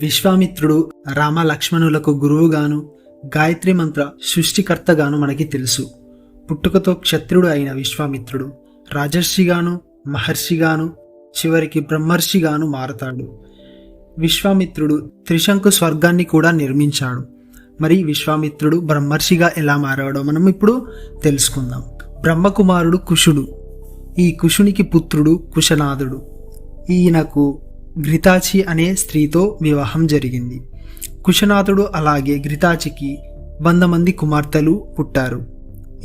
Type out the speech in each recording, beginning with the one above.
విశ్వామిత్రుడు రామ లక్ష్మణులకు గురువుగాను, గాయత్రి మంత్ర సృష్టికర్తగాను మనకి తెలుసు. పుట్టుకతో క్షత్రుడు అయిన విశ్వామిత్రుడు రాజర్షిగాను, మహర్షిగాను, చివరికి బ్రహ్మర్షిగాను మారతాడు. విశ్వామిత్రుడు త్రిశంకు స్వర్గాన్ని కూడా నిర్మించాడు. మరి విశ్వామిత్రుడు బ్రహ్మర్షిగా ఎలా మారాడో మనం ఇప్పుడు తెలుసుకుందాం. బ్రహ్మకుమారుడు కుశుడు. ఈ కుశునికి పుత్రుడు కుశనాథుడు. ఈయనకు ఘృతాచి అనే స్త్రీతో వివాహం జరిగింది. కుశనాథుడు అలాగే ఘృతాచికి 100 మంది కుమార్తెలు పుట్టారు.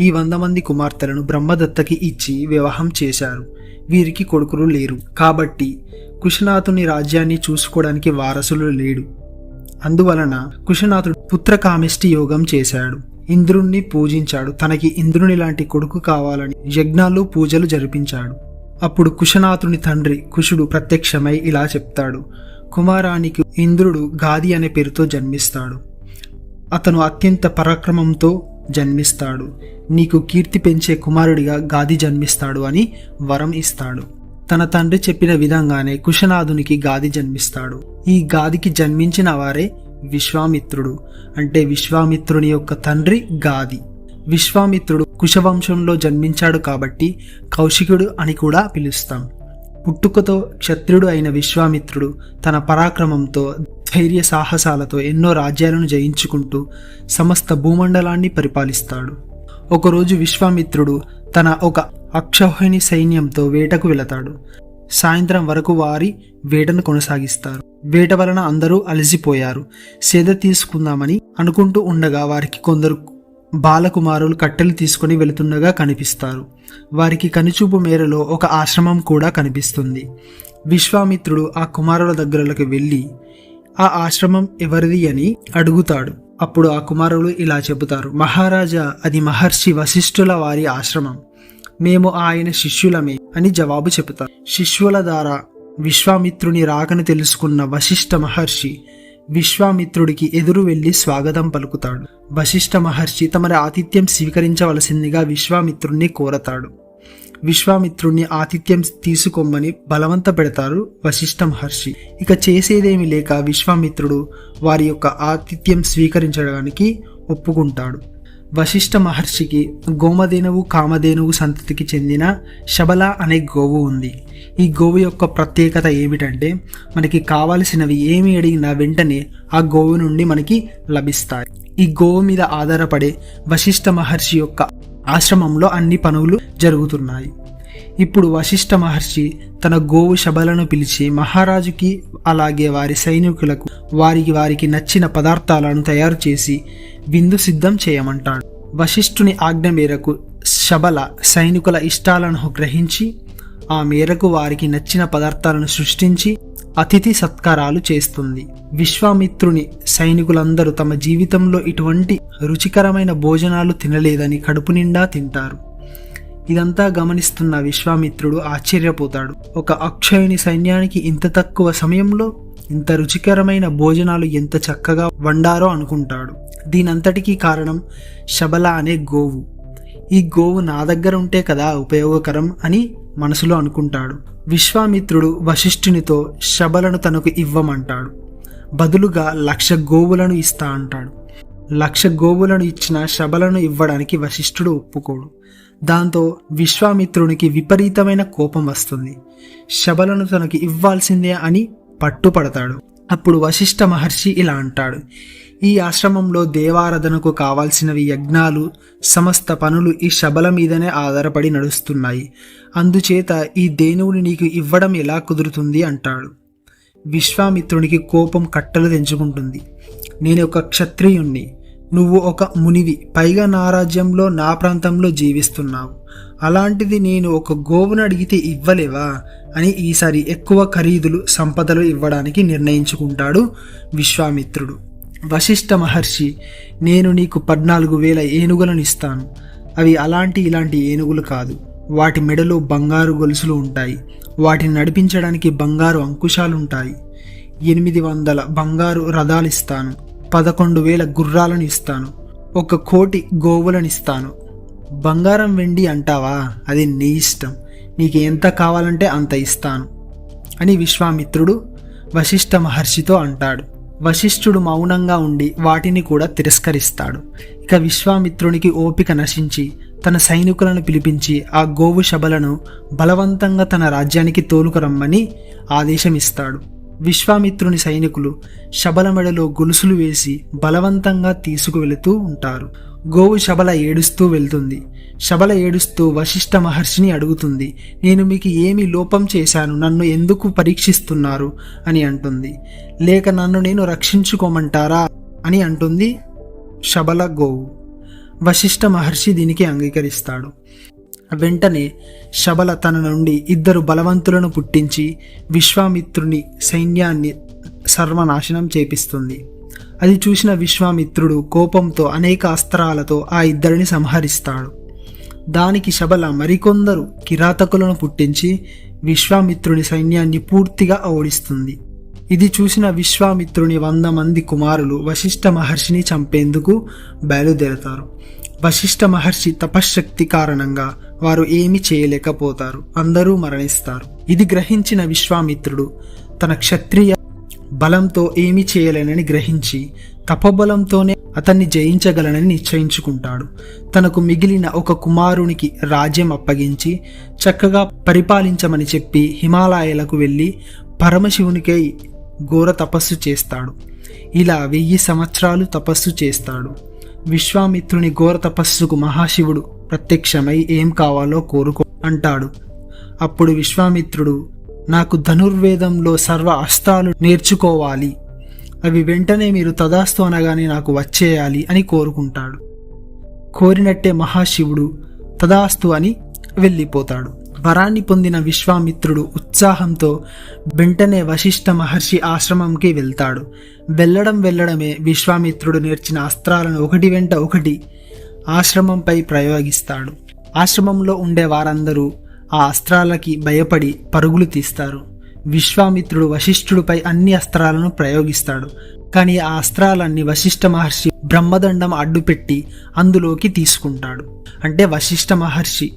ఈ 100 మంది కుమార్తెలను బ్రహ్మదత్తకి ఇచ్చి వివాహం చేశారు. వీరికి కొడుకులు లేరు కాబట్టి కుశనాథుని రాజ్యాన్ని చూసుకోవడానికి వారసులు లేడు. అందువలన కుశనాథుడు పుత్రకామిష్టి యోగం చేశాడు. ఇంద్రుణ్ణి పూజించాడు. తనకి ఇంద్రుని లాంటి కొడుకు కావాలని యజ్ఞాలు, పూజలు జరిపించాడు. అప్పుడు కుశనాథుని తండ్రి కుశుడు ప్రత్యక్షమై ఇలా చెప్తాడు: కుమారానికి ఇంద్రుడు గాది అనే పేరుతో జన్మిస్తాడు. అతను అత్యంత పరాక్రమంతో జన్మిస్తాడు. నీకు కీర్తి పెంచే కుమారుడిగా గాది జన్మిస్తాడు అని వరం ఇస్తాడు. తన తండ్రి చెప్పిన విధంగానే కుశనాథునికి గాది జన్మిస్తాడు. ఈ గాదికి జన్మించిన వారే విశ్వామిత్రుడు. అంటే విశ్వామిత్రుని యొక్క తండ్రి గాది. విశ్వామిత్రుడు కుశవంశంలో జన్మించాడు కాబట్టి కౌశికుడు అని కూడా పిలుస్తాం. పుట్టుకతో క్షత్రుడు అయిన విశ్వామిత్రుడు తన పరాక్రమంతో, ధైర్య సాహసాలతో ఎన్నో రాజ్యాలను జయించుకుంటూ సమస్త భూమండలాన్ని పరిపాలిస్తాడు. ఒకరోజు విశ్వామిత్రుడు తన ఒక అక్షౌహిణి సైన్యంతో వేటకు వెళతాడు. సాయంత్రం వరకు వారి వేటను కొనసాగిస్తారు. వేట వలన అందరూ అలసిపోయారు. సేద తీసుకుందామని అనుకుంటూ ఉండగా వారికి కొందరు బాలకుమారులు కట్టెలు తీసుకుని వెళుతుండగా కనిపిస్తారు. వారికి కనుచూపు మేరలో ఒక ఆశ్రమం కూడా కనిపిస్తుంది. విశ్వామిత్రుడు ఆ కుమారుల దగ్గరలోకి వెళ్ళి ఆ ఆశ్రమం ఎవరిది అని అడుగుతాడు. అప్పుడు ఆ కుమారులు ఇలా చెబుతారు: మహారాజా, అది మహర్షి వశిష్ఠుల వారి ఆశ్రమం. మేము ఆయన శిష్యులమే అని జవాబు చెబుతారు. శిష్యుల ద్వారా విశ్వామిత్రుని రాకను తెలుసుకున్న వశిష్ఠ మహర్షి విశ్వామిత్రుడికి ఎదురు వెళ్లి స్వాగతం పలుకుతాడు. వశిష్ఠ మహర్షి తమరి ఆతిథ్యం స్వీకరించవలసిందిగా విశ్వామిత్రుణ్ణి కోరతాడు. విశ్వామిత్రుణ్ణి ఆతిథ్యం తీసుకోమని బలవంత పెడతారు వశిష్ఠ మహర్షి. ఇక చేసేదేమీ లేక విశ్వామిత్రుడు వారి యొక్క ఆతిథ్యం స్వీకరించడానికి ఒప్పుకుంటాడు. వశిష్ఠ మహర్షికి గోమధేనువు, కామధేనువు సంతతికి చెందిన శబల అనే గోవు ఉంది. ఈ గోవు యొక్క ప్రత్యేకత ఏమిటంటే మనకి కావలసినవి ఏమి అడిగినా వెంటనే ఆ గోవు నుండి మనకి లభిస్తాయి. ఈ గోవు మీద ఆధారపడే వశిష్ఠ మహర్షి యొక్క ఆశ్రమంలో అన్ని పనులు జరుగుతున్నాయి. ఇప్పుడు వశిష్ఠ మహర్షి తన గోవు శబలను పిలిచి మహారాజుకి అలాగే వారి సైనికులకు వారికి నచ్చిన పదార్థాలను తయారు చేసి విందు సిద్ధం చేయమంటాడు. వశిష్ఠుని ఆజ్ఞ మేరకు శబల సైనికుల ఇష్టాలను గ్రహించి ఆ మేరకు వారికి నచ్చిన పదార్థాలను సృష్టించి అతిథి సత్కారాలు చేస్తుంది. విశ్వామిత్రుని సైనికులందరూ తమ జీవితంలో ఇటువంటి రుచికరమైన భోజనాలు తినలేదని కడుపు నిండా తింటారు. ఇదంతా గమనిస్తున్న విశ్వామిత్రుడు ఆశ్చర్యపోతాడు. ఒక అక్షయుని సైన్యానికి ఇంత తక్కువ సమయంలో ఇంత రుచికరమైన భోజనాలు ఎంత చక్కగా వండారో అనుకుంటాడు. దీనంతటికీ కారణం శబల అనే గోవు. ఈ గోవు నా దగ్గర ఉంటే కదా ఉపయోగకరం అని మనసులో అనుకుంటాడు. విశ్వామిత్రుడు వశిష్ఠునితో శబలను తనకు ఇవ్వమంటాడు. బదులుగా 1,00,000 గోవులను ఇస్తా అంటాడు. 1,00,000 గోవులను ఇచ్చిన శబలను ఇవ్వడానికి వశిష్ఠుడు ఒప్పుకోడు. దాంతో విశ్వామిత్రునికి విపరీతమైన కోపం వస్తుంది. శబలను తనకి ఇవ్వాల్సిందే అని పట్టుపడతాడు. అప్పుడు వశిష్ఠ మహర్షి ఇలా అంటాడు: ఈ ఆశ్రమంలో దేవారాధనకు కావాల్సినవి యజ్ఞాలు, సమస్త పనులు ఈ శబల మీదనే ఆధారపడి నడుస్తున్నాయి. అందుచేత ఈ దేనువుని నీకు ఇవ్వడం ఎలా కుదురుతుంది అంటాడు. విశ్వామిత్రునికి కోపం కట్టలు తెంచుకుంటుంది. నేను ఒక క్షత్రియుణ్ణి, నువ్వు ఒక మునివి, పైగా నా రాజ్యంలో నా ప్రాంతంలో జీవిస్తున్నావు. అలాంటిది నేను ఒక గోవును అడిగితే ఇవ్వలేవా అని ఈసారి ఎక్కువ ఖరీదులు, సంపదలు ఇవ్వడానికి నిర్ణయించుకుంటాడు విశ్వామిత్రుడు. వశిష్ఠ మహర్షి: నేను నీకు 14,000 ఏనుగులను ఇస్తాను. అవి ఇలాంటి ఏనుగులు కాదు. వాటి మెడలో బంగారు గొలుసులు ఉంటాయి. వాటిని నడిపించడానికి బంగారు అంకుశాలుంటాయి. 800 బంగారు రథాలు ఇస్తాను. 11,000 గుర్రాలను ఇస్తాను. 1,00,00,000 గోవులను ఇస్తాను. బంగారం, వెండి అంటావా? అది నీ ఇష్టం. నీకు ఎంత కావాలంటే అంత ఇస్తాను అని విశ్వామిత్రుడు వశిష్ఠ మహర్షితో అంటాడు. వశిష్ఠుడు మౌనంగా ఉండి వాటిని కూడా తిరస్కరిస్తాడు. ఇక విశ్వామిత్రునికి ఓపిక నశించి తన సైనికులను పిలిపించి ఆ గోవు శబలను బలవంతంగా తన రాజ్యానికి తోలుకురమ్మని ఆదేశమిస్తాడు. విశ్వామిత్రుని సైనికులు శబల మెడలో గొలుసులు వేసి బలవంతంగా తీసుకువెళుతూ ఉంటారు. గోవు శబల ఏడుస్తూ వెళ్తుంది. శబల ఏడుస్తూ వశిష్ఠ మహర్షిని అడుగుతుంది, నేను మీకు ఏమి లోపం చేశాను, నన్ను ఎందుకు పరీక్షిస్తున్నారు అని అంటుంది. లేక నన్ను నేను రక్షించుకోమంటారా అని అంటుంది శబల గోవు. వశిష్ఠ మహర్షి దీనికి అంగీకరిస్తాడు. వెంటనే శబల తన నుండి 2 బలవంతులను పుట్టించి విశ్వామిత్రుని సైన్యాన్ని సర్వనాశనం చేపిస్తుంది. అది చూసిన విశ్వామిత్రుడు కోపంతో అనేక అస్త్రాలతో ఆ 2 సంహరిస్తాడు. దానికి శబల మరికొందరు కిరాతకులను పుట్టించి విశ్వామిత్రుని సైన్యాన్ని పూర్తిగా ఓడిస్తుంది. ఇది చూసిన విశ్వామిత్రుని 100 మంది కుమారులు వశిష్ఠ మహర్షిని చంపేందుకు బయలుదేరతారు. వశిష్ఠ మహర్షి తపశ్శక్తి కారణంగా వారు ఏమీ చేయలేకపోతారు, అందరూ మరణిస్తారు. ఇది గ్రహించిన విశ్వామిత్రుడు తన క్షత్రియ బలంతో ఏమీ చేయలేనని గ్రహించి తపబలంతోనే అతన్ని జయించగలనని నిశ్చయించుకుంటాడు. తనకు మిగిలిన ఒక కుమారునికి రాజ్యం అప్పగించి చక్కగా పరిపాలించమని చెప్పి హిమాలయాలకు వెళ్ళి పరమశివునికై ఘోర తపస్సు చేస్తాడు. ఇలా 1000 సంవత్సరాలు తపస్సు చేస్తాడు. విశ్వామిత్రుని ఘోర తపస్సుకు మహాశివుడు ప్రత్యక్షమై ఏం కావాలో కోరుకో అంటాడు. అప్పుడు విశ్వామిత్రుడు, నాకు ధనుర్వేదంలో సర్వ అస్త్రాలు నేర్చుకోవాలి, అవి వెంటనే మీరు తదాస్తు అనగానే నాకు వచ్చేయాలి అని కోరుకుంటాడు. కోరినట్టే మహాశివుడు తదాస్తు అని వెళ్ళిపోతాడు. వరాన్ని పొందిన విశ్వామిత్రుడు ఉత్సాహంతో వెంటనే వశిష్ఠ మహర్షి ఆశ్రమంకి వెళ్తాడు. వెళ్ళడమే విశ్వామిత్రుడు నేర్చిన అస్త్రాలను ఒకటి వెంట ఒకటి ఆశ్రమంపై ప్రయోగిస్తాడు. ఆశ్రమంలో ఉండే వారందరూ ఆ అస్త్రాలకి భయపడి పరుగులు తీస్తారు. విశ్వామిత్రుడు వశిష్ఠుడిపై అన్ని అస్త్రాలను ప్రయోగిస్తాడు. కానీ ఆ అస్త్రాలన్నీ వశిష్ఠ మహర్షి బ్రహ్మదండం అడ్డుపెట్టి అందులోకి తీసుకుంటాడు. అంటే వశిష్ఠ మహర్షి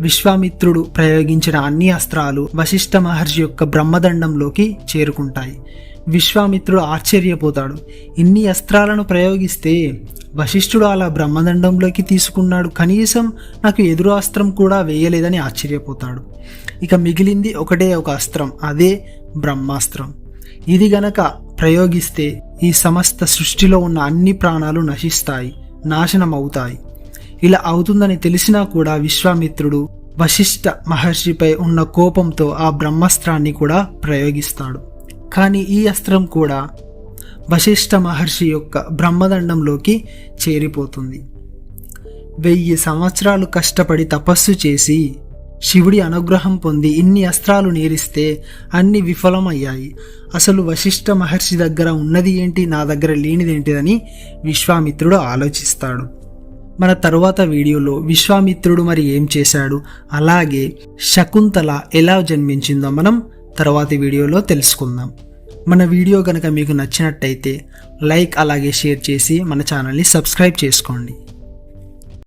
విశ్వామిత్రుడు ప్రయోగించిన అన్ని అస్త్రాలు వశిష్ఠ మహర్షి యొక్క బ్రహ్మదండంలోకి చేరుకుంటాయి. విశ్వామిత్రుడు ఆశ్చర్యపోతాడు. ఇన్ని అస్త్రాలను ప్రయోగిస్తే వశిష్ఠుడు అలా బ్రహ్మదండంలోకి తీసుకున్నాడు, కనీసం నాకు ఎదురు అస్త్రం కూడా వేయలేదని ఆశ్చర్యపోతాడు. ఇక మిగిలింది ఒకటే ఒక అస్త్రం, అదే బ్రహ్మాస్త్రం. ఇది గనక ప్రయోగిస్తే ఈ సమస్త సృష్టిలో ఉన్న అన్ని ప్రాణాలు నశిస్తాయి, నాశనం అవుతాయి. ఇలా అవుతుందని తెలిసినా కూడా విశ్వామిత్రుడు వశిష్ఠ మహర్షిపై ఉన్న కోపంతో ఆ బ్రహ్మాస్త్రాన్ని కూడా ప్రయోగిస్తాడు. కానీ ఈ అస్త్రం కూడా వశిష్ఠ మహర్షి యొక్క బ్రహ్మదండంలోకి చేరిపోతుంది. 1000 సంవత్సరాలు కష్టపడి తపస్సు చేసి శివుడి అనుగ్రహం పొంది ఇన్ని అస్త్రాలు నేరిస్తే అన్ని విఫలమయ్యాయి. అసలు వశిష్ఠ మహర్షి దగ్గర ఉన్నది ఏంటి, నా దగ్గర లేనిదేంటిదని విశ్వామిత్రుడు ఆలోచిస్తాడు. మన తరువాత వీడియోలో విశ్వామిత్రుడు మరి ఏం చేశాడు, అలాగే శకుంతల ఎలా జన్మించిందో మనం తర్వాతి వీడియోలో తెలుసుకుందాం. మన వీడియో కనుక మీకు నచ్చినట్టయితే లైక్ అలాగే షేర్ చేసి మన ఛానల్ని సబ్స్క్రైబ్ చేసుకోండి.